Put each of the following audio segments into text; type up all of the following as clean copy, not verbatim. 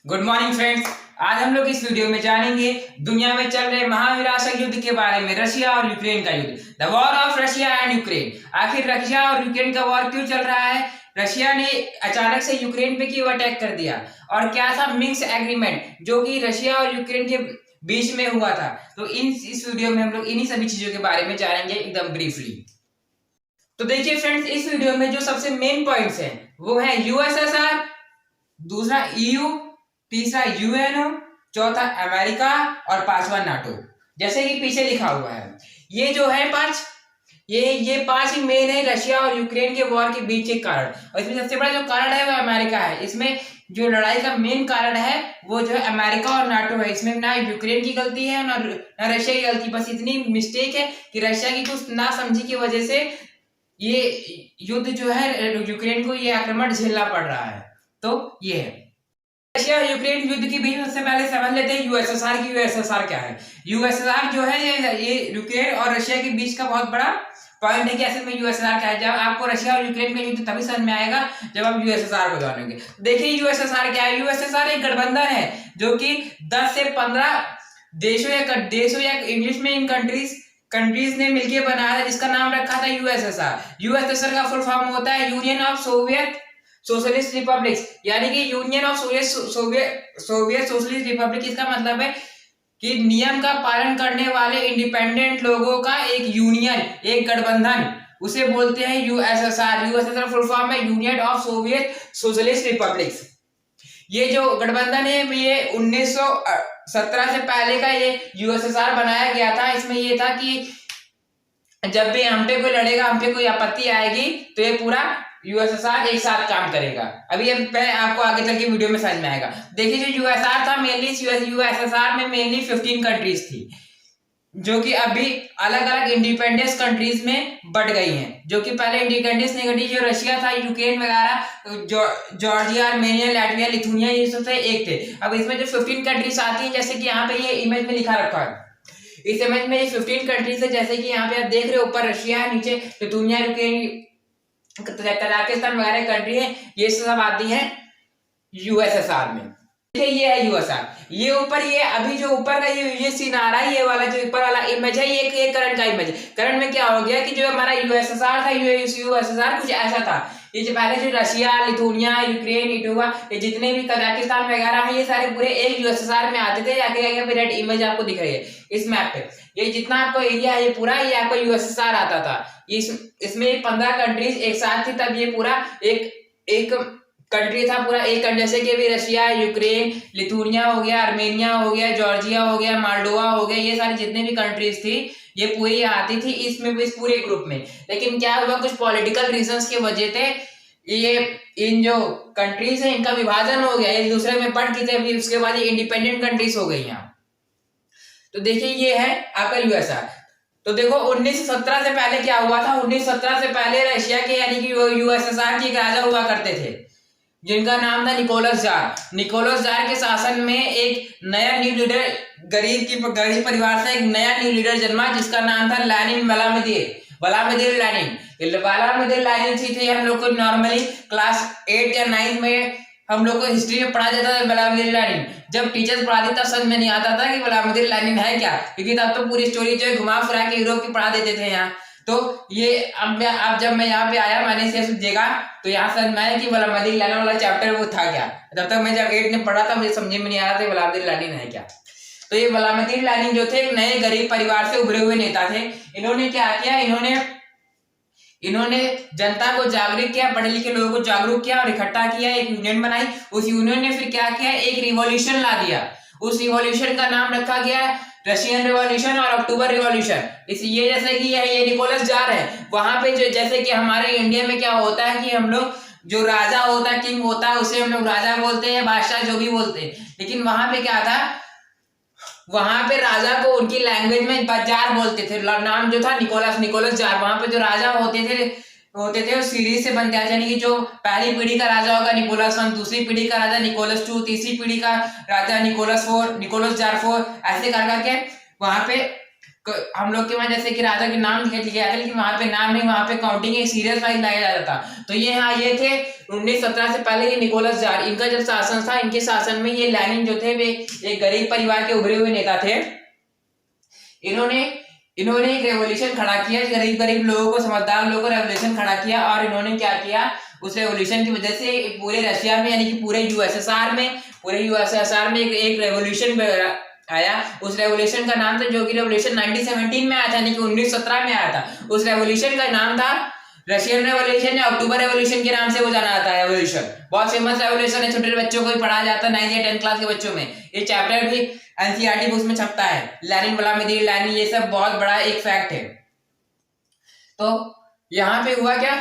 Good morning friends. आज हम लोग इस वीडियो में जानेंगे दुनिया में चल रहे महाविनाशक युद्ध के बारे में, रशिया और यूक्रेन का युद्ध, the war of Russia and Ukraine. आखिर रशिया और यूक्रेन का वॉर क्यों चल रहा है? रशिया ने अचानक से यूक्रेन पे क्यों अटैक कर दिया और क्या था मिन्स्क एग्रीमेंट जो कि रशिया और यूक्रेन के बीच में हुआ था। तो इस वीडियो में हम लोग इन्हीं सभी चीजों के बारे में जानेंगे एकदम ब्रीफली। तो देखिए फ्रेंड्स, इस वीडियो में जो सबसे मेन पॉइंट्स हैं वो है यूएसएसआर, दूसरा ईयू, तीसरा यूएनओ, चौथा अमेरिका और पांचवा नाटो, जैसे कि पीछे लिखा हुआ है। ये जो है ये पांच ही मेन है रशिया और यूक्रेन के वॉर के बीच के कारण। और इसमें सबसे बड़ा जो कारण है वो अमेरिका है। इसमें जो लड़ाई का मेन कारण है वो जो है अमेरिका और नाटो है। इसमें ना यूक्रेन की गलती है ना रशिया की गलती, बस इतनी मिस्टेक है कि रशिया की कुछ ना समझी की वजह से ये युद्ध जो है यूक्रेन को ये आक्रमण झेलना पड़ रहा है। तो ये है रशिया और यूक्रेन युद्ध के बीच। सबसे पहले समझ लेते हैं यूएसएसआर की। यूएसएसआर क्या है? यूएसएसआर जो है ये यूक्रेन और रशिया के बीच का बहुत बड़ा पॉइंट है कि असल में यूएसएसआर क्या है। जब आपको रशिया और यूक्रेन का युद्ध तभी समझ में आएगा जब आप यूएसएसआर को जानेंगे। देखिए यूएसएसआर क्या है। यूएसएसआर एक गठबंधन है जो कि 10 से 15 देशों या इंग्लिश में इन कंट्रीज ने मिलकर बनाया था, जिसका नाम रखा था यूएसएसआर। यूएसएसआर का फुल फॉर्म होता है union of Soviet socialist republics, यानी कि union of Soviet socialist Republic. इसका मतलब है कि नियम का पालन करने वाले इंडिपेंडेंट लोगों का एक यूनियन, एक गठबंधन, उसे बोलते हैं यूएसएसआर। यूएसएसआर फुल फॉर्म है union of Soviet socialist republics. ये जो गठबंधन है ये 1917 से पहले का ये यूएसएसआर बनाया गया था। इसमें ये था कि जब भी हम पे कोई लड़ेगा, हम पे कोई आपत्ति आएगी तो ये पूरा यूएसएसआर एक साथ काम करेगा। अभी आपको आगे चल के वीडियो में समझ में आएगा। देखिए जो यूएसआर था मेनली यूएसएसआर में मेनली 15 कंट्रीज थी जो कि अभी अलग अलग इंडिपेंडेंस कंट्रीज में बढ़ गई हैं, जो कि पहले इंडिपेंडेंस नहीं घटी। जो रशिया था, यूक्रेन वगैरह, जॉर्जिया, आर्मेनिया, लैटविया, लिथुनिया, ये सब से एक थे। अब इसमें जो 15 कंट्रीज आती हैं, जैसे कि यहाँ पे ये इमेज में लिखा रखा है, इस इमेज में ये 15 कंट्रीज है। जैसे कि यहाँ पे आप देख रहे हो, ऊपर रशिया है, नीचे लिथुनिया, यूक्रेन, कजाकिस्तान वगैरह कंट्री है, ये सब आती है यूएसएसआर में। ये है यूएसआर। ये ऊपर ये अभी जो ऊपर का ये सीन आ रहा है, ये वाला जो ऊपर वाला इमेज है, ये करंट का इमेज है। करंट में क्या हो गया कि जो हमारा यूएसएसआर था, यूएसएसआर कुछ ऐसा था। ये जो पहले जो रशिया, लिथुनिया, यूक्रेन, इटोवा, ये जितने भी कजाकिस्तान वगैरह है, ये सारे पूरे एक यूएसएसआर में आते थे। आगे रेड इमेज आपको दिख रही है इस मैप पे। ये जितना आपको एरिया है ये पूरा ये आपको यूएसएसआर आता था। इसमें 15 कंट्रीज एक साथ थी, तब ये पूरा एक कंट्री था, पूरा एक कंट्री। जैसे कि अभी रशिया, यूक्रेन, लिथुनिया हो गया, आर्मेनिया हो गया, जॉर्जिया हो गया, मोल्डोवा हो गया, ये सारी जितने भी कंट्रीज थी ये पूरी आती थी इसमें, इस पूरे ग्रुप में। लेकिन क्या हुआ, कुछ पॉलिटिकल रीजंस की वजह से ये इन जो कंट्रीज है इनका विभाजन हो गया, एक दूसरे में बढ़ गई थी। उसके बाद ये इंडिपेंडेंट कंट्रीज हो गई यहाँ। तो देखिए ये है आपका यूएसआर। तो देखो 1917 से पहले क्या हुआ था। 1917 से पहले रशिया के यानी कि यूएसएसआर के एक राजा हुआ करते थे जिनका नाम था निकोलस जार। निकोलस जार के शासन में एक नया न्यू लीडर, गरीब परिवार से एक नया न्यू लीडर जन्मा, जिसका नाम था लेनिन, व्लादिमीर लेनिन थी। हम लोग को नॉर्मली क्लास 8 या 9 में हम लोग को हिस्ट्री में पढ़ा जाता था व्लादिमीर लेनिन। जब टीचर्स पढ़ाते तब समझ में नहीं आता था कि व्लादिमीर लेनिन है क्या, क्योंकि तब तो पूरी स्टोरी जो है घुमा फिरा के यूरोप की पढ़ा देते थे यहाँ। तो ये अब जब मैं यहाँ पे आया, मैंने इसे देखा तो यहाँ समझ में आया कि व्लादिमीर लेनिन वाला चैप्टर वो था क्या। तब तक मैं जब 8 में पढ़ा था मुझे समझ में नहीं आ रहा था व्लादिमीर लेनिन है क्या। तो ये व्लादिमीर लेनिन जो थे एक नए गरीब परिवार से उभरे हुए नेता थे। इन्होंने क्या किया, इन्होंने जनता को जागरूक किया, पढ़े लिखे लोगों को जागरूक किया और इकट्ठा किया, एक यूनियन बनाई। उस यूनियन ने फिर क्या किया, एक रिवॉल्यूशन ला दिया। उस रिवॉल्यूशन का नाम रखा गया रशियन रिवॉल्यूशन और अक्टूबर रिवॉल्यूशन। ये जैसे कि ये निकोलस जार है, वहां पे जो जैसे कि हमारे इंडिया में क्या होता है कि हम लोग जो राजा होता है, किंग होता है, उसे हम लोग राजा बोलते हैं, बादशाह जो भी बोलते हैं। लेकिन वहां पे क्या था, वहां पे राजा को उनकी लैंग्वेज में जार बोलते थे। नाम जो था निकोलस जार। वहां पे जो राजा होते थे वो सीरीज से बनते हैं, यानी कि जो पहली पीढ़ी का राजा होगा निकोलस 1, दूसरी पीढ़ी का राजा निकोलस 2, तीसरी पीढ़ी का राजा निकोलस 4, निकोलस जार 4, ऐसे कर करके वहां पे हम लोग के वहां जैसे कि राजा के नाम लिखे गया था, लेकिन वहां पे नाम नहीं, वहां पे काउंटिंग एक सीरियल वाइज लाया जाता था। तो ये हाँ ये थे 1917 से पहले ये निकोलस जार, इनका जब शासन था, इनके शासन में ये लेनिन जो थे वे एक गरीब परिवार के उभरे हुए नेता थे। इन्होंने एक रेवोल्यूशन खड़ा किया, गरीब गरीब लोगों को, समझदार लोगों को रेवोल्यूशन खड़ा किया। और इन्होंने क्या किया, उस रेवोल्यूशन की वजह से पूरे रशिया में यानी कि पूरे यूएसएसआर में एक रेवोल्यूशन आया। उस रेवोल्यूशन का नाम था, जो कि रेवोल्यूशन 1917 में आया था, यानी कि 1917 में आया था। उस रेवोल्यूशन का नाम था रशियन रेवोल्यूशन या अक्टूबर रेवोल्यूशन के नाम से वो जाना जाता है। रेवोल्यूशन बहुत फेमस रेवोल्यूशन है, छोटे बच्चों को भी पढ़ाया जाता है 9th या 10th क्लास के बच्चों में। ये चैप्टर भी एनसीईआरटी बुक्स में छपता है। लेनिन, व्लादिमीर लेनिन, ये सब बहुत बड़ा एक फैक्ट है। तो यहाँ पे हुआ क्या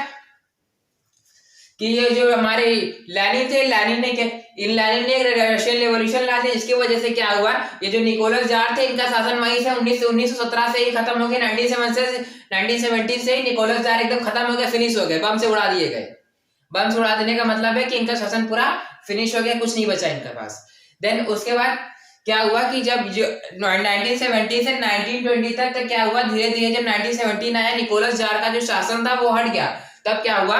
कि ये जो हमारे लेनिन थे, लेनिन ने रशियन रेवोल्यूशन ला दिया। इसकी वजह से क्या हुआ, ये जो निकोलस जार थे, इनका शासन वहीं से 1917 से ही खत्म हो गया। 1917 से ही निकोलस जार एकदम खत्म हो गया, फिनिश हो गए, बम से उड़ा दिए गए। बम से उड़ा देने का मतलब है कि इनका शासन पूरा फिनिश हो गया, कुछ नहीं बचा इनके पास। देन उसके बाद क्या हुआ कि जब 1970 से 1920 तक क्या हुआ, धीरे धीरे जब 1917 आया, निकोलस जार का जो शासन था वो हट गया। तब क्या हुआ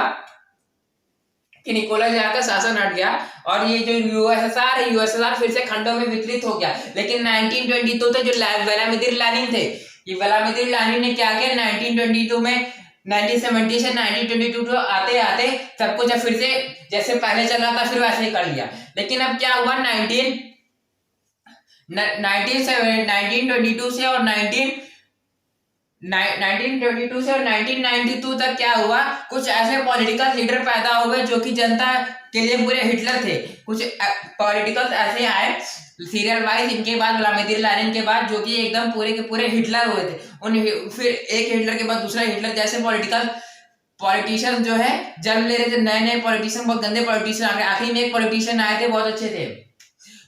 कि निकोलस जार का शासन हट गया और ये जो यूएसएसआर फिर से खंडों में वितरित हो गया। लेकिन 1922 तक जो व्लादिमीर लेनिन थे, ये व्लादिमीर लेनिन ने क्या किया, 1922 में 1970 से 1922 तो आते आते सब कुछ फिर से जैसे पहले चल रहा था फिर वैसे ही कर लिया। लेकिन अब क्या हुआ, 1922 से और 1992 तक क्या हुआ, कुछ ऐसे पॉलिटिकल लीडर पैदा हो गए जो कि जनता के लिए पूरे हिटलर थे। कुछ पॉलिटिकल ऐसे आए सीरियल वाइज इनके बाद, व्लादिमीर लेनिन के बाद, जो कि एकदम पूरे के पूरे हिटलर हुए थे। फिर एक हिटलर के बाद दूसरा हिटलर, जैसे पॉलिटिशियन जो है जन्म ले रहे थे, नए नए पॉलिटिशियन, बहुत गंदे पॉलिटिशियन आ गए। आखिरी में एक पॉलिटिशियन आए थे, बहुत अच्छे थे।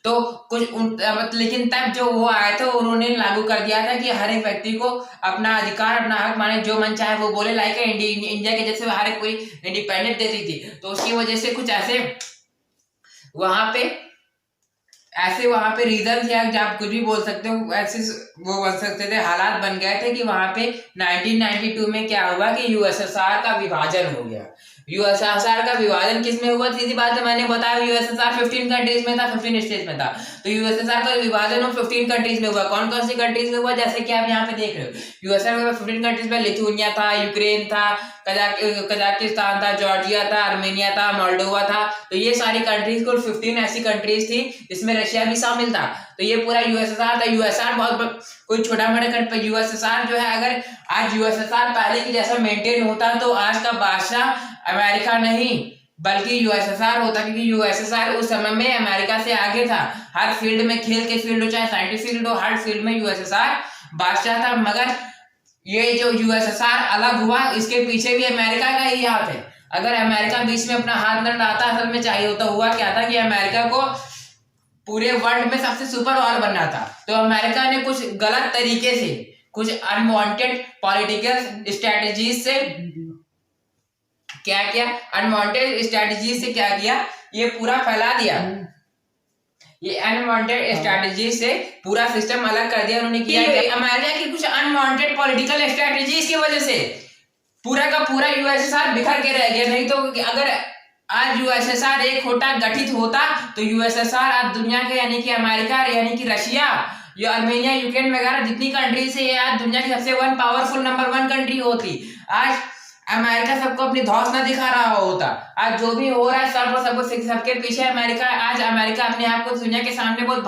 तो लेकिन तब जो वो आए थे, उन्होंने लागू कर दिया था कि हर एक व्यक्ति को अपना अधिकार, अपना हक, माने जो मन चाहे वो बोले, लाइक इंडिया के जैसे हर एक कोई इंडिपेंडेंट देती थी। तो उसकी वजह से कुछ ऐसे वहां पे रीजन थे, आप कुछ भी बोल सकते हो, ऐसे वो बन सकते थे, हालात बन गए थे कि वहां पे 1992 में क्या हुआ कि यूएसएसआर का विभाजन हो गया। यूएसएसआर का विभाजन किसमें हुआ, सीधी बात है, मैंने बताया यूएसएसआर 15 कंट्रीज में था, 15 स्टेट्स में था। तो यूएसएसआर का विभाजन 15 कंट्रीज में हुआ। कौन कौन सी कंट्रीज में हुआ, जैसे कि आप यहाँ पे देख रहे हो, यूएसएसआर में 15 कंट्रीज में लिथुआनिया था, यूक्रेन था, कजाकिस्तान था, जॉर्जिया था, आर्मेनिया था, मोल्डोवा था। तो ये सारी कंट्रीज, कुल 15 ऐसी कंट्रीज थी जिसमें रशिया भी शामिल था। तो ये पूरा यूएसएसआर था। यूएसएसआर बहुत कोई छोटा मोटा कंट्री, यूएसएसआर जो है, अगर आज यूएसएसआर पहले की जैसा मेंटेन होता तो आज का बादशाह अमेरिका नहीं बल्कि यूएसएसआर होता, क्योंकि यूएसएसआर उस समय में अमेरिका से आगे था। हर फील्ड में, खेल के फील्ड हो चाहे साइंटिफिक फील्ड हो, हर फील्ड में यूएसएसआर बादशाह था। मगर ये जो यूएसएसआर अलग हुआ, इसके पीछे भी अमेरिका का ही हाथ है। अगर अमेरिका बीच में अपना हाथ न डालता, असल में चाहिए होता, हुआ क्या था कि अमेरिका को पूरे वर्ल्ड में सबसे सुपर पावर बनना था। तो अमेरिका ने कुछ गलत तरीके से, कुछ अनवांटेड पॉलिटिकल स्ट्रेटजीज से क्या किया, क्या किया, ये पूरा फैला दिया। ये अनवांटेड स्ट्रेटजी से पूरा सिस्टम अलग कर दिया उन्होंने। किया अमेरिका की कुछ अनवांटेड पॉलिटिकल स्ट्रेटजीज की वजह से पूरा का पूरा यूएसएसआर बिखर के रह गया। नहीं तो अगर आज यूएसएसआर एक होता, गठित होता, तो यूएसएसआर आज दुनिया के यानी कि अमेरिका, यानी कि रशिया, ये आर्मेनिया, यूक्रेन वगैरह जितनी कंट्री से ये आज दुनिया की सबसे पावरफुल नंबर 1 कंट्री होती। आज अमेरिका सबको अपनी धौस न दिखा रहा होता। आज जो भी हो रहा है सबके पीछे अमेरिका। आज अमेरिका अपने आप को दुनिया के सामने बहुत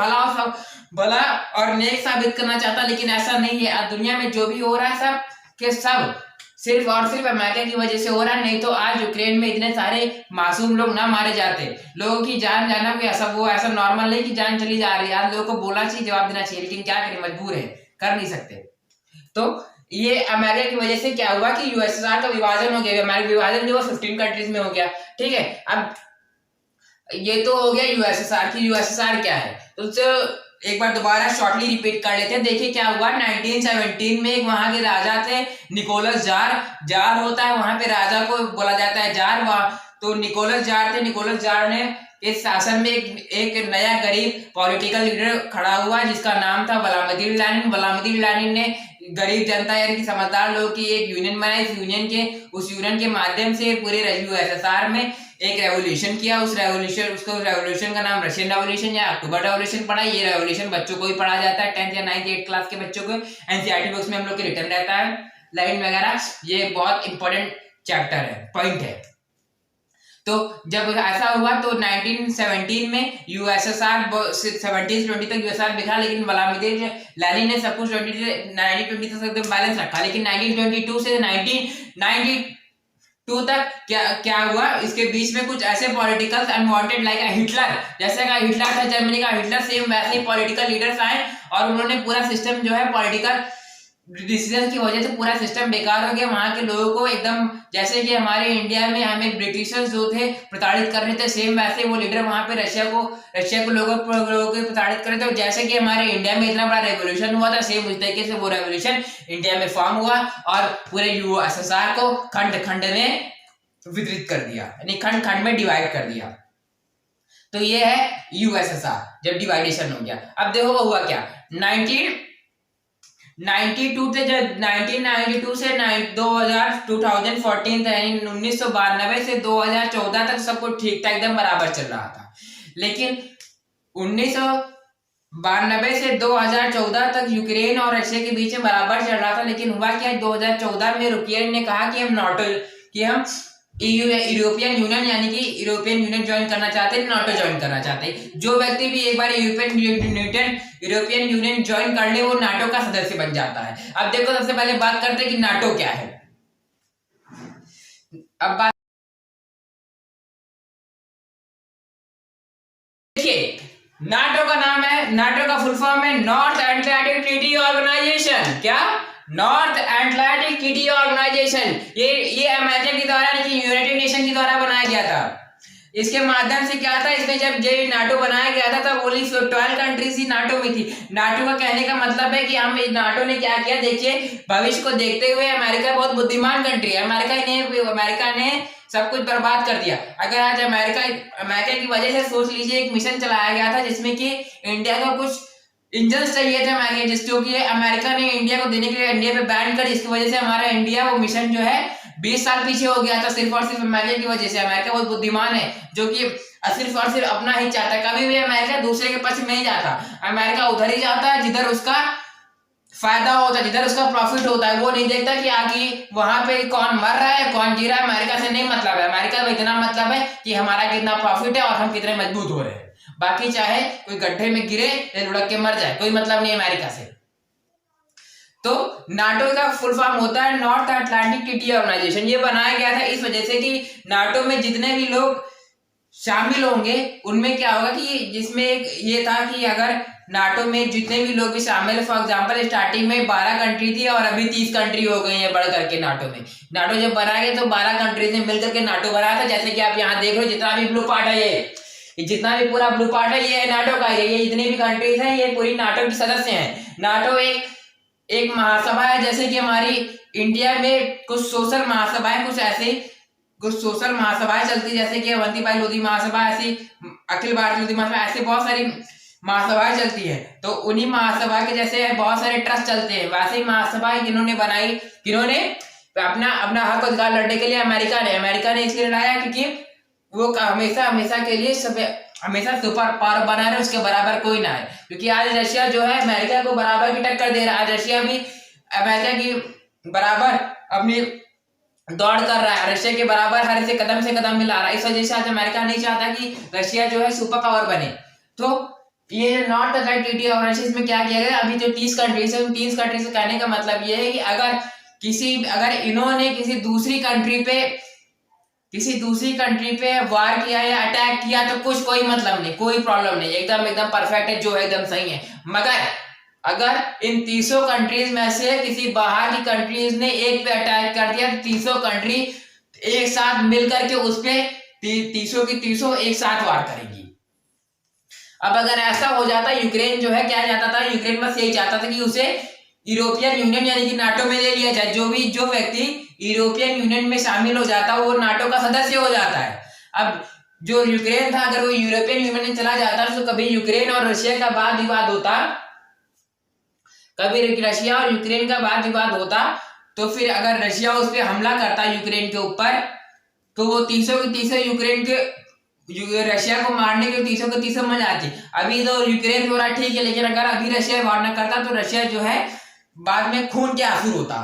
भला और नेक साबित करना चाहता, लेकिन ऐसा नहीं है। आज दुनिया में जो भी हो रहा है सब के सब सिर्फ और सिर्फ अमेरिका की वजह से हो रहा है। नहीं तो आज यूक्रेन में इतने सारे मासूम लोग ना मारे जाते, लोगों की जान जाना कोई ऐसा नॉर्मल नहीं कि जान चली जा रही है। आज लोगों को बोलना चाहिए, जवाब देना चाहिए, लेकिन क्या करें, मजबूर है, कर नहीं सकते। तो ये अमेरिका की वजह से क्या हुआ कि यूएसएसआर का विभाजन हो गया। अमेरिका विभाजन जो 15 कंट्रीज में हो गया, ठीक है। अब ये तो हो गया यूएसएसआर की। यूएसएसआर क्या है तो एक बार दोबारा शॉर्टली रिपीट कर लेते हैं। देखिए क्या हुआ, 1917 में एक वहां के राजा थे निकोलस जार होता है वहां पे, राजा को बोला जाता है जार। तो निकोलस जार थे। निकोलस जार ने इस शासन में एक नया गरीब पॉलिटिकल लीडर खड़ा हुआ जिसका नाम था व्लादिमीर लेनिन। व्लादिमीर लेनिन ने गरीब जनता यानी कि समझदार लोगों की एक यूनियन बनाई। उस यूनियन के माध्यम से पूरे यूएसएसआर में एक रेवोल्यूशन किया। उस रेवोल्यूशन का नाम रशियन रेवोल्यूशन या अक्टूबर रेवोल्यूशन पड़ा। ये रेवोल्यूशन बच्चों को भी पढ़ा जाता है, 10th या 9th 8th क्लास के बच्चों को एनसीईआरटी बुक्स में हम लोग के रिटर्न रहता है, लाइन वगैरह। ये बहुत इंपॉर्टेंट चैप्टर है, पॉइंट है। तो जब ऐसा हुआ तो 1917 में यूएसएसआर 17 से 20 तक यूएसएसआर बिखरा, लेकिन व्लादिमीर लेनिन ने सब कुछ 1920 तक एकदम बैलेंस रखा। लेकिन 1922 से 1992 तक क्या हुआ, इसके बीच में कुछ ऐसे पॉलिटिकल अनवांटेड लाइक हिटलर, जैसे का हिटलर था जर्मनी का हिटलर, सेम वैसे ही पॉलिटिकल लीडर्स आए और उन्होंने पूरा सिस्टम जो है पॉलिटिकल डिसीजन की वजह से पूरा सिस्टम बेकार हो गया। वहां के लोगों को एकदम, जैसे कि हमारे इंडिया में हमें ब्रिटिशर्स जो थे प्रताड़ित कर रहे थे, सेम वैसे वो लीडर वहां पे रशिया को लोगों को प्रताड़ित कर रहे थे। जैसे कि हमारे इंडिया में इतना बड़ा रेवोल्यूशन हुआ था, सेम उस तरीके से वो रेवोल्यूशन इंडिया में फॉर्म हुआ और पूरे यूएसएसआर को खंड खंड में वितरित कर दिया, यानी खंड खंड में डिवाइड कर दिया। तो ये है यूएसएसआर, जब डिवाइडेशन हो गया। अब देखो वो हुआ क्या, 1992 से 2014 यानी 1992 से 2014 तक सब कुछ ठीक ठाक एकदम बराबर चल रहा था। लेकिन 1992 से 2014 तक यूक्रेन और रशिया के बीच में बराबर चल रहा था। लेकिन हुआ क्या, 2014 में यूक्रेन ने कहा कि हम यूरोपियन यूनियन यानी कि यूरोपियन यूनियन ज्वाइन करना चाहते हैं, नाटो ज्वाइन करना चाहते हैं। जो व्यक्ति भी एक बार यूरोपियन यूनियन ज्वाइन कर ले वो नाटो का सदस्य बन जाता है। अब देखो सबसे पहले बात करते हैं कि नाटो क्या है। अब बात देखिए, नाटो का नाम है, नाटो का फुल फॉर्म है नॉर्थ अटलांटिक ट्रीटी ऑर्गेनाइजेशन। क्या, नॉर्थ अटलांटिक ट्रीटी ऑर्गेनाइजेशन। ये अमेरिका के द्वारा यूनाइटेड नेशन के द्वारा बनाया गया था। इसके माध्यम से क्या था, इसमें जब ये नाटो बनाया गया था तब ओनली 12 कंट्रीज ही नाटो में थी। नाटो का कहने का मतलब है कि हम नाटो ने क्या किया, देखिए भविष्य को देखते हुए अमेरिका बहुत बुद्धिमान कंट्री है, अमेरिका ने सब कुछ बर्बाद कर दिया। अगर आज अमेरिका की वजह से सोच लीजिए एक मिशन चलाया गया था जिसमें कि इंडिया को कुछ इंजन चाहिए थे अमेरिका, जिसको कि अमेरिका ने इंडिया को देने के लिए इंडिया पे बैन कर, जिसकी वजह से हमारा इंडिया वो मिशन जो है 20 साल पीछे हो गया था, सिर्फ और सिर्फ अमेरिका की वजह से। अमेरिका बहुत बुद्धिमान है जो कि सिर्फ और सिर्फ अपना ही चाहता है, कभी भी अमेरिका दूसरे के पक्ष में नहीं जाता। अमेरिका उधर ही जाता है जिधर उसका फायदा होता है, जिधर उसका प्रॉफिट होता है। वो नहीं देखता कि आगे वहां पे कौन मर रहा है कौन जी रहा है, अमेरिका से नहीं मतलब है। अमेरिका को इतना मतलब है कि हमारा कितना प्रॉफिट है और हम कितने मजबूत हो रहे हैं। बाकी चाहे कोई गड्ढे में गिरे या लुढ़क के मर जाए, कोई मतलब नहीं अमेरिका से। तो नाटो का फुल फॉर्म होता है नॉर्थ अटलांटिक ट्रीटी ऑर्गेनाइजेशन। ये बनाया गया था इस वजह से कि नाटो में जितने भी लोग शामिल होंगे उनमें क्या होगा कि जिसमें एक ये था कि अगर नाटो में जितने भी लोग भी शामिल, फॉर एग्जांपल स्टार्टिंग में 12 कंट्री थी और अभी 30 कंट्री हो गई है बढ़ करके नाटो में। नाटो जब बनाया गया तो 12 कंट्रीज ने मिलकर के नाटो बनाया था। जैसे कि आप यहाँ देख रहे हो जितना भी ब्लू पार्ट है, ये जितना भी पूरा ब्लू पार्ट है ये नाटो का, ये जितनी भी कंट्रीज हैं ये पूरी नाटो के सदस्य हैं। नाटो एक महासभा है, जैसे कि हमारी इंडिया में कुछ सोशल महासभाएं, कुछ सोशल महासभाएं चलती, जैसे कि अवंतीबाई लोधी महासभा, ऐसी अखिल भारतीय लोधी महासभा, ऐसी बहुत सारी महासभाएं चलती है। तो उन्हीं महासभा के जैसे बहुत सारे ट्रस्ट चलते हैं, वैसे ही महासभाएं जिन्होंने बनाई, किन्होंने अपना हक अधिकार लड़ने के लिए अमेरिका ने इसलिए लड़ाया क्योंकि वो हमेशा के लिए हमेशा सुपर पावर बना रहे, उसके बराबर कोई ना है। क्योंकि आज रशिया जो है अमेरिका को बराबर की टक्कर दे रहा है, आज रशिया भी अमेरिका की बराबर अपनी दौड़ कर रहा है, रशिया के बराबर हर से कदम मिला रहा है। इस वजह से आज अमेरिका नहीं चाहता कि रशिया जो है सुपर पावर बने। तो ये नॉर्थ अटलांटिक ट्रीटी ऑर्गेनाइजेशन में क्या किया गया, अभी जो 30 कंट्रीज है उन 30 कंट्रीज से कहने का मतलब ये है कि अगर इन्होंने किसी दूसरी कंट्री पे वार किया या अटैक किया तो कोई मतलब नहीं, कोई प्रॉब्लम नहीं, एकदम परफेक्ट है, जो है एकदम सही है। मगर अगर इन 300 कंट्रीज में से किसी बाहर की कंट्रीज ने एक पे अटैक कर दिया तो 300 कंट्री एक साथ मिलकर के उस पे 300 की 300 एक साथ वार करेगी। अब अगर ऐसा हो जाता, यूक्रेन जो है क्या चाहता था, यूक्रेन बस यही चाहता था कि उसे यूरोपियन यूनियन यानी कि नाटो में ले लिया जाए। जो व्यक्ति यूरोपियन यूनियन में शामिल हो जाता वो नाटो का सदस्य हो जाता है। अब जो यूक्रेन था अगर वो यूरोपियन यूनियन में चला जाता तो कभी यूक्रेन और रशिया का वाद विवाद होता कभी रशिया और यूक्रेन का वाद विवाद होता तो फिर अगर रशिया उस पर हमला करता यूक्रेन के ऊपर, तो वो 300 के 300 यूक्रेन के रशिया को मारने के 300 के 300 मर जाती। अभी तो यूक्रेन थोड़ा ठीक है, लेकिन अगर अभी रशिया वार न करता तो रशिया जो है बाद में खून के आंसू होता।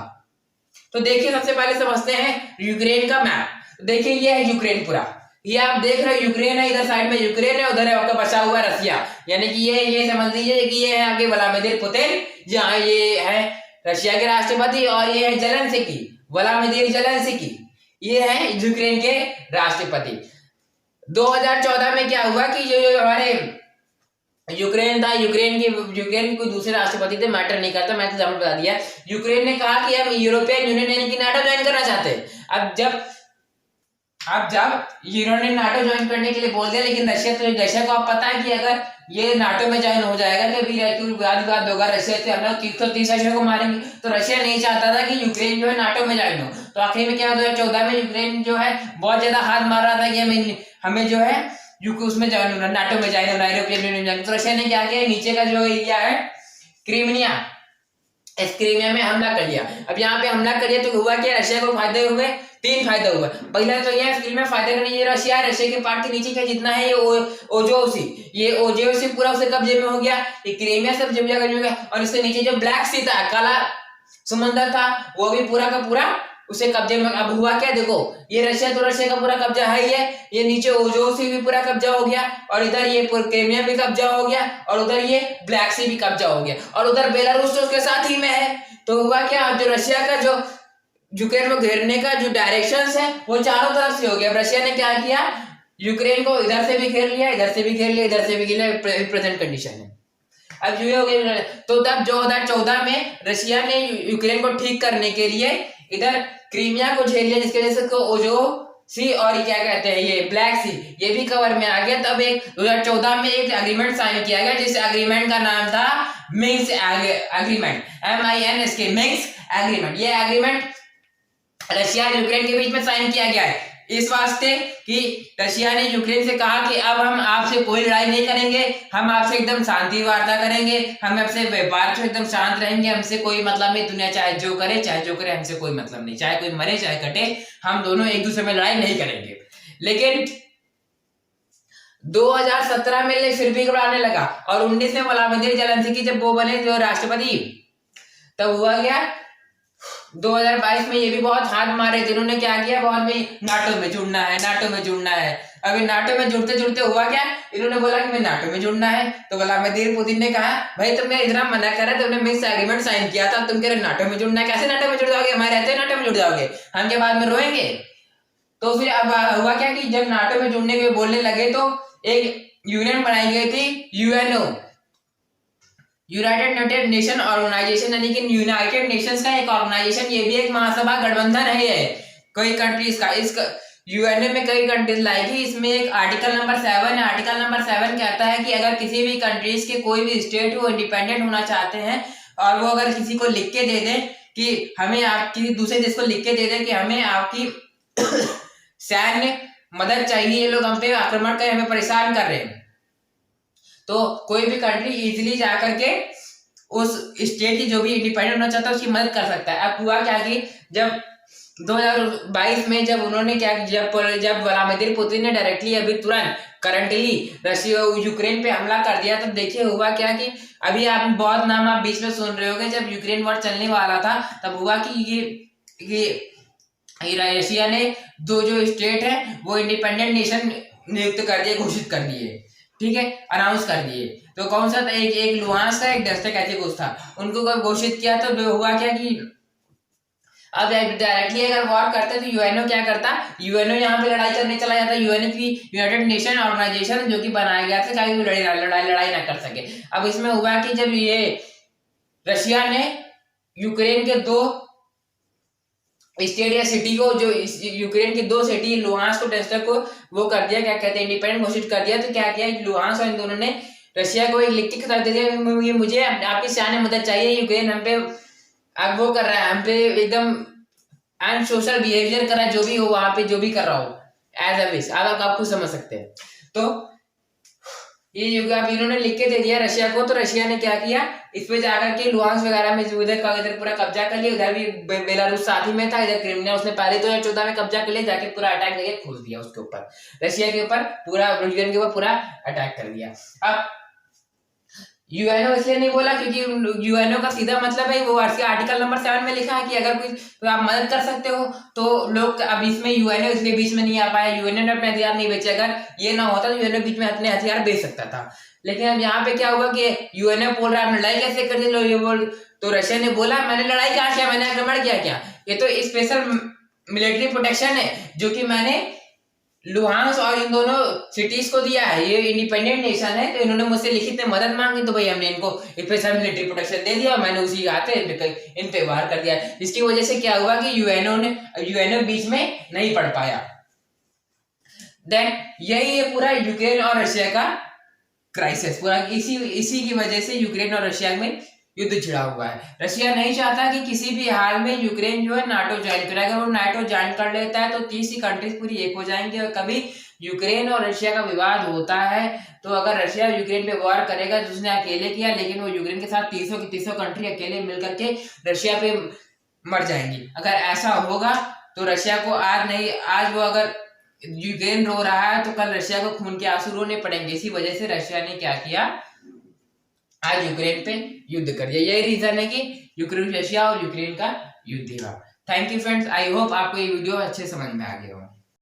तो देखिए, सबसे पहले समझते हैं यूक्रेन का मैप। देखिए ये है यूक्रेन पूरा, ये आप देख रहे हो यूक्रेन है, इधर साइड में यूक्रेन है, उधर है आपका बचा हुआ रशिया, यानी कि ये समझ लीजिए कि ये है आपके व्लादिमीर पुतिन, जहाँ ये है रशिया के राष्ट्रपति, और ये है जेलेंस्की, व्लादिमीर जेलेंस्की, ये है यूक्रेन के राष्ट्रपति। 2014 में क्या हुआ कि जो हमारे यूक्रेन था, यूक्रेन की कोई दूसरे राष्ट्रपति थे, मैटर नहीं करता, मैं तो जरूर बता दिया। यूक्रेन ने कहा कि हम यूरोपियन यूनियन यानी कि नाटो ज्वाइन करना चाहते हैं। अब जब यूरोप ने नाटो ज्वाइन करने के लिए बोल दिया, लेकिन रशिया को अब पता है कि अगर ये नाटो में ज्वाइन हो जाएगा तो फिर विवाद होगा, रशिया से हम लोग 330 रशिया को मारेंगे। तो रशिया नहीं चाहता था कि यूक्रेन जो है नाटो में ज्वाइन हो। तो आखिर में क्या 2014 में यूक्रेन जो है बहुत ज्यादा हाथ मार रहा था कि हमें जो है उसमें ज्वाइन होना, नाटो में ज्वाइन होना, यूरोपियन यूनियन ज्वाइन। तो रशिया ने क्या किया, नीचे का जो एरिया है क्रीमिया, इस क्रीमिया में हमला कर दिया। अब यहाँ पे हमला कर दिया तो हुआ क्या, रशिया को फायदे हुए, 3 फायदे हुए। पहला तो यह क्रीमिया फायदे करने ये रशिया के पार्ट के नीचे का जितना है ये ओजोसी पूरा उसके कब्जे में हो गया, ये क्रीमिया सब जब जगह हो गया। और इसके नीचे जो ब्लैक सी था, काला समुद्र था, वो भी पूरा का पूरा उसे कब्जे में। अब हुआ क्या, देखो ये रशिया का पूरा कब्जा है, ये नीचे ओजोसी भी पूरा कब्जा हो गया, और इधर ये क्रीमिया भी कब्जा हो गया, और उधर ये ब्लैक सी भी कब्जा हो गया, और उधर बेलारूस तो उसके साथ ही में है। तो हुआ क्या, जो रशिया का जो यूक्रेन को घेरने का जो डायरेक्शंस है वो चारों तरफ से हो गया। रशिया ने क्या किया, यूक्रेन को इधर से भी घेर लिया, इधर से भी घेर लिया, इधर से भी घेर लिया, प्रेजेंट कंडीशन है। अब जो हो गया, तो तब 2014 में रशिया ने यूक्रेन को ठीक करने के लिए इधर क्रीमिया को झेल लिया, जिसकी वजह से ओजो सी और क्या कहते हैं ये ब्लैक सी, ये भी कवर में आ गया। तब एक 2014 में एक एग्रीमेंट साइन किया गया, जिस एग्रीमेंट का नाम था Minsk agreement, MINSK, Minsk agreement. ये एग्रीमेंट रशिया और यूक्रेन के बीच में साइन किया गया है, इस वास्ते कि रशिया ने यूक्रेन से कहा कि अब हम आपसे कोई लड़ाई नहीं करेंगे, हम आपसे एकदम शांति वार्ता करेंगे, हम आपसे व्यापार से एकदम शांत रहेंगे, हमसे कोई मतलब नहीं, दुनिया चाहे जो करे हमसे कोई मतलब नहीं, चाहे कोई मरे चाहे कटे, हम दोनों एक दूसरे में लड़ाई नहीं करेंगे। लेकिन 2017 में फिर भी घबराने लगा, और 19 में व्लादिमीर जेलेंस्की जब वो बने जो राष्ट्रपति, तब हुआ गया 2022 में ये भी बहुत हाथ मारे, जिन्होंने क्या किया, बहुत में नाटो में जुड़ना है, नाटो में जुड़ना है। अभी नाटो में जुड़ते जुड़ते हुआ क्या, इन्होंने बोला कि मैं नाटो में जुड़ना है, तो व्लादिमीर पुतिन ने कहा भाई तुमने इतना मना करा, तुमने मिन्स्क एग्रीमेंट साइन किया था, तुम कह रहे नाटो में जुड़ना है, कैसे नाटो में जुड़ जाओगे, हमारे रहते नाटो में जुड़ जाओगे, हम के बाद में रोएंगे। तो फिर अब हुआ क्या कि जब नाटो में जुड़ने के बोलने लगे तो एक यूनियन बनाई गई थी, UNO, यूनाइटेड नेशन ऑर्गेनाइजेशन, यानी कि यूनाइटेड नेशंस का एक ऑर्गेनाइजेशन, ये भी एक महासभा गठबंधन है कई कंट्रीज का। इस यूएनओ में कई कंट्रीज लाएगी। इसमें एक आर्टिकल नंबर 7 है। आर्टिकल नंबर 7 कहता है कि अगर किसी भी कंट्रीज के कोई भी स्टेट वो इंडिपेंडेंट होना चाहते हैं, और वो अगर किसी को लिख के दे दें कि हमें आपकी, दूसरे देश को लिख के दे दें कि हमें आपकी सैन्य मदद चाहिए, ये लोग हम पे आक्रमण कर हमें परेशान कर रहे हैं, तो कोई भी कंट्री इजीली जा करके उस स्टेट की जो भी इंडिपेंडेंट होना चाहता है उसकी मदद कर सकता है। अब हुआ क्या कि जब 2022 में जब उन्होंने क्या, जब व्लादिमीर पुतिन ने डायरेक्टली अभी तुरंत करंटली रशिया यूक्रेन पे हमला कर दिया, तो देखिए हुआ क्या कि अभी आप बहुत नाम आप बीच में सुन रहे होंगे, जब यूक्रेन वॉर चलने वाला था तब हुआ कि ये रशिया ने दो जो स्टेट है वो इंडिपेंडेंट नेशन नियुक्त कर दिए, घोषित कर दिए, ठीक है, अनाउंस कर दिए। तो कौन सा था, एक लुहांस्क का, एक डोनेत्स्क ऐसे कुछ था, उनको कब घोषित किया। तो हुआ क्या कि अब डायरेक्टली अगर वॉर करते तो यूएनओ क्या करता, यूएनओ यहाँ पे लड़ाई करने चला जाता। यूएनओ की यूनाइटेड नेशन ऑर्गेनाइजेशन जो कि बनाया गया था ताकि लड़ाई ना कर सके। अब इसमें हुआ कि जब ये रशिया ने यूक्रेन के 2 स्टेट या सिटी को, जो यूक्रेन की 2 सिटी लुहांस्क और डोनेत्स्क को वो कर दिया, क्या कहते हैं, इंडिपेंडेंट घोषित कर दिया, तो क्या किया लुहांस्क और इन दोनों ने रशिया को एक लिख के खिताब दे दिया, मुझे आपकी सैन्य मदद चाहिए, यूक्रेन हम पे अब वो कर रहा है, हम पे एकदम अनसोशल बिहेवियर कर रहा है, जो भी हो वहां पे जो भी कर रहा हो एज अ विश, आप खुद समझ सकते हैं। तो ये युग अब इन्होंने लिख के दे दिया रशिया को, तो रशिया ने क्या किया, इस पे जाकर के लुहांस वगैरह में जो इधर का इधर पूरा कब्जा कर लिया, उधर भी बेलारूस साथ ही में था, इधर क्रिमिया उसने पहले 2014 में कब्जा कर लिया, जाके पूरा अटैक करके खोल दिया उसके ऊपर, रशिया के ऊपर पूरा, यूक्रेन के ऊपर पूरा अटैक कर दिया। अब यूएनओ इसलिए नहीं बोला क्योंकि यूएनओ का सीधा मतलब है वो आर्टिकल नंबर 7 में लिखा है कि अगर कोई तो आप मदद कर सकते हो, तो लोग अब इसमें यूएनओ इसलिए बीच में नहीं आ पाया, यूएनओ ने अपने हथियार नहीं बेचे, अगर ये ना होता तो यूएनओ बीच में अपने हथियार बेच सकता था। लेकिन अब यहाँ पे क्या हुआ कि यूएनओ बोल रहा है लड़ाई कैसे कर दी, तो रशिया ने बोला मैंने लड़ाई क्या किया, मैंने आक्रमण किया क्या, ये तो स्पेशल मिलिट्री प्रोटेक्शन है जो कि मैंने लुहांस और इन दोनों सिटीज को दिया है, ये इंडिपेंडेंट नेशन है, तो इन्होंने मुझसे लिखित में मदद मांगी, तो भाई हमने इनको स्पेशल मिलिट्री प्रोटेक्शन दे दिया, मैंने उसी हाथे इन पे वार कर दिया। इसकी वजह से क्या हुआ कि यूएनओ बीच में नहीं पड़ पाया। देन यही है पूरा यूक्रेन और रशिया का क्राइसिस, पूरा इसी की वजह से यूक्रेन और रशिया में युद्ध छिड़ा हुआ है। रशिया नहीं चाहता कि किसी भी हाल में यूक्रेन जो है नाटो ज्वाइन करे, अगर वो नाटो ज्वाइन कर लेता है तो 30 ही कंट्रीज पूरी एक हो जाएंगी, और कभी यूक्रेन और रशिया का विवाद होता है तो अगर रशिया यूक्रेन पे वॉर करेगा जिसने अकेले किया, लेकिन वो यूक्रेन के साथ 300 कंट्री अकेले मिलकर के रशिया पे मर जाएंगी। अगर ऐसा होगा तो रशिया को आज वो अगर यूक्रेन रो रहा है तो कल रशिया को खून के आंसू रोने पड़ेंगे। इसी वजह से रशिया ने क्या किया, आज यूक्रेन पे युद्ध कर दिया। यही रीजन है कि यूक्रेन रशिया और यूक्रेन का युद्ध हुआ। Thank you friends, I hope आपको ये वीडियो अच्छे समझ में आ गया हो।